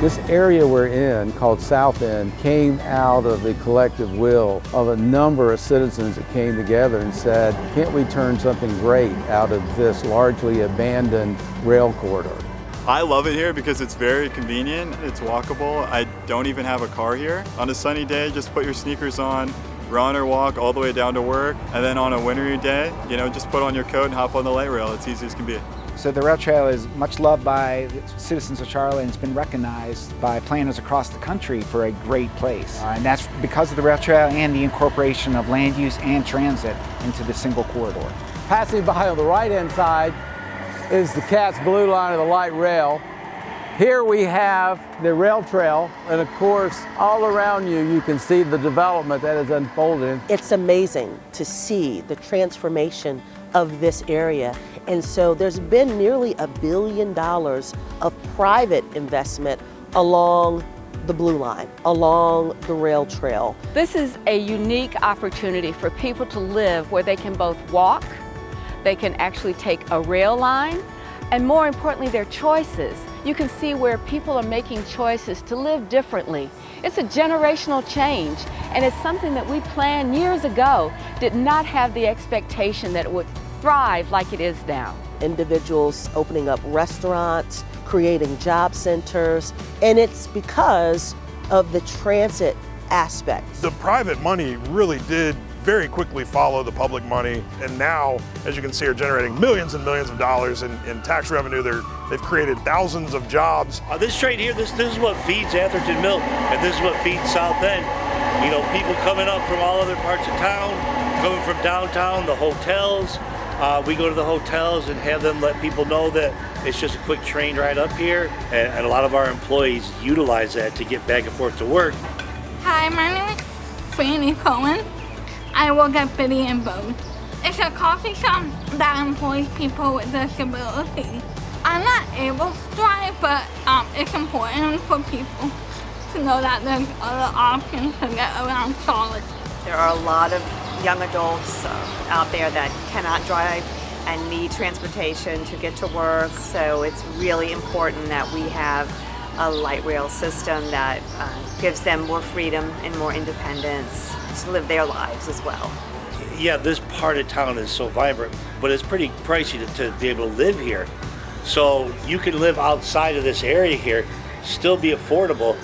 This area we're in, called South End, came out of the collective will of a number of citizens that came together and said, can't we turn something great out of this largely abandoned rail corridor? I love it here because it's very convenient, it's walkable. I don't even have a car here. On a sunny day, just put your sneakers on, run or walk all the way down to work. And then on a wintry day, just put on your coat and hop on the light rail. It's easy as can be. So the rail trail is much loved by the citizens of Charlotte, and it's been recognized by planners across the country for a great place. And that's because of the rail trail and the incorporation of land use and transit into the single corridor. Passing by on the right-hand side is the Cat's Blue Line of the light rail. Here we have the rail trail, and of course, all around you can see the development that is unfolding. It's amazing to see the transformation of this area. And so there's been nearly $1 billion of private investment along the Blue Line, along the rail trail. This is a unique opportunity for people to live where they can both walk, they can actually take a rail line, and more importantly, their choices. You can see where people are making choices to live differently. It's a generational change, and it's something that we planned years ago, did not have the expectation that it would thrive like it is now. Individuals opening up restaurants, creating job centers, and it's because of the transit aspect. The private money really did very quickly follow the public money, and now, as you can see, are generating millions and millions of dollars in tax revenue. They've created thousands of jobs. This train here, this is what feeds Atherton Mill, and this is what feeds South End. People coming up from all other parts of town, coming from downtown, the hotels. We go to the hotels and have them let people know that it's just a quick train ride up here, and a lot of our employees utilize that to get back and forth to work. Hi, my name is Franny Cohen. I work at Biddy and Bode. It's a coffee shop that employs people with disabilities. I'm not able to drive, but it's important for people to know that there's other options to get around Charlotte. There are a lot of young adults out there that cannot drive and need transportation to get to work, so it's really important that we have a light rail system that gives them more freedom and more independence to live their lives as well. Yeah, this part of town is so vibrant, but it's pretty pricey to be able to live here. So you can live outside of this area here, still be affordable,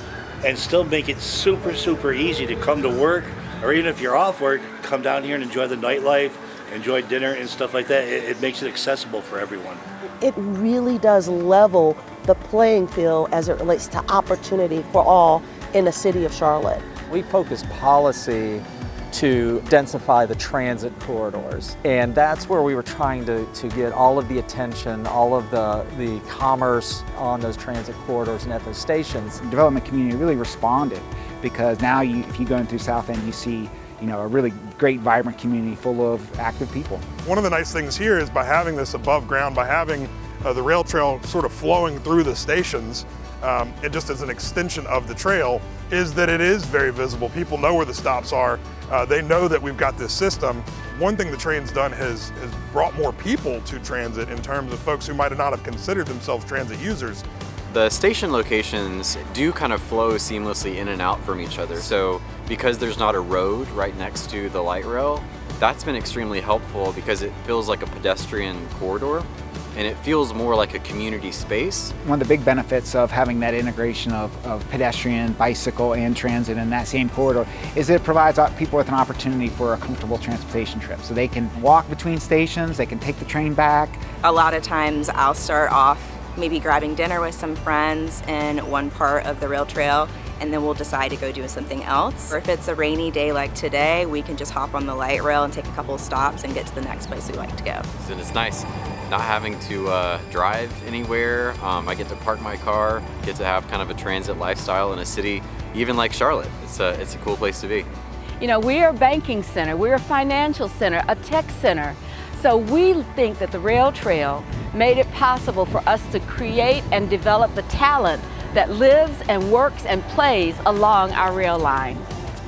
and still make it super, super easy to come to work, or even if you're off work, come down here and enjoy the nightlife, enjoy dinner and stuff like that. It makes it accessible for everyone. It really does level the playing field as it relates to opportunity for all in the city of Charlotte. We focus policy to densify the transit corridors, and that's where we were trying to get all of the attention, all of the commerce on those transit corridors and at those stations. The development community really responded, because now if you go in through South End, you see a really great, vibrant community full of active people. One of the nice things here is by having this above ground, by having the rail trail sort of flowing through the stations, and just as an extension of the trail, is that it is very visible. People know where the stops are. They know that we've got this system. One thing the train's done has brought more people to transit in terms of folks who might not have considered themselves transit users. The station locations do kind of flow seamlessly in and out from each other. So because there's not a road right next to the light rail, that's been extremely helpful because it feels like a pedestrian corridor and it feels more like a community space. One of the big benefits of having that integration of pedestrian, bicycle, and transit in that same corridor is that it provides people with an opportunity for a comfortable transportation trip. So they can walk between stations, they can take the train back. A lot of times I'll start off maybe grabbing dinner with some friends in one part of the rail trail, and then we'll decide to go do something else. Or if it's a rainy day like today, we can just hop on the light rail and take a couple of stops and get to the next place we like to go. And it's nice not having to drive anywhere. I get to park my car, get to have kind of a transit lifestyle in a city, even like Charlotte. It's a cool place to be. We're a banking center, we're a financial center, a tech center. So we think that the rail trail made it possible for us to create and develop the talent that lives and works and plays along our rail line.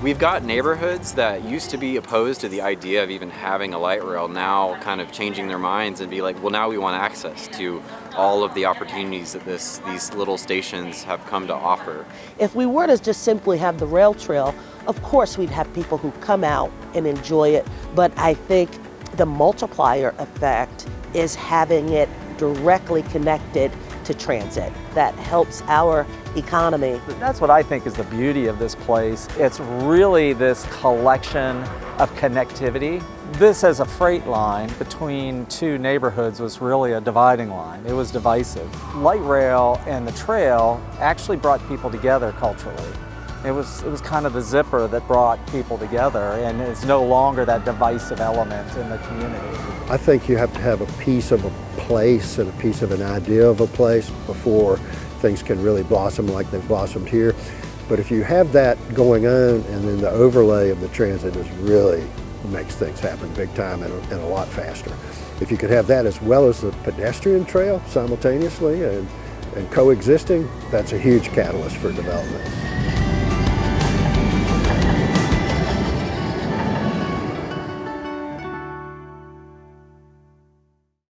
We've got neighborhoods that used to be opposed to the idea of even having a light rail now kind of changing their minds and be like, well, now we want access to all of the opportunities that these little stations have come to offer. If we were to just simply have the rail trail, of course we'd have people who come out and enjoy it, but I think the multiplier effect is having it directly connected to transit. That helps our economy. That's what I think is the beauty of this place. It's really this collection of connectivity. This as a freight line between two neighborhoods was really a dividing line. It was divisive. Light rail and the trail actually brought people together culturally. It was kind of the zipper that brought people together, and it's no longer that divisive element in the community. I think you have to have a piece of a place and a piece of an idea of a place before things can really blossom like they've blossomed here. But if you have that going on, and then the overlay of the transit is really makes things happen big time and a lot faster. If you could have that as well as the pedestrian trail simultaneously and coexisting, that's a huge catalyst for development.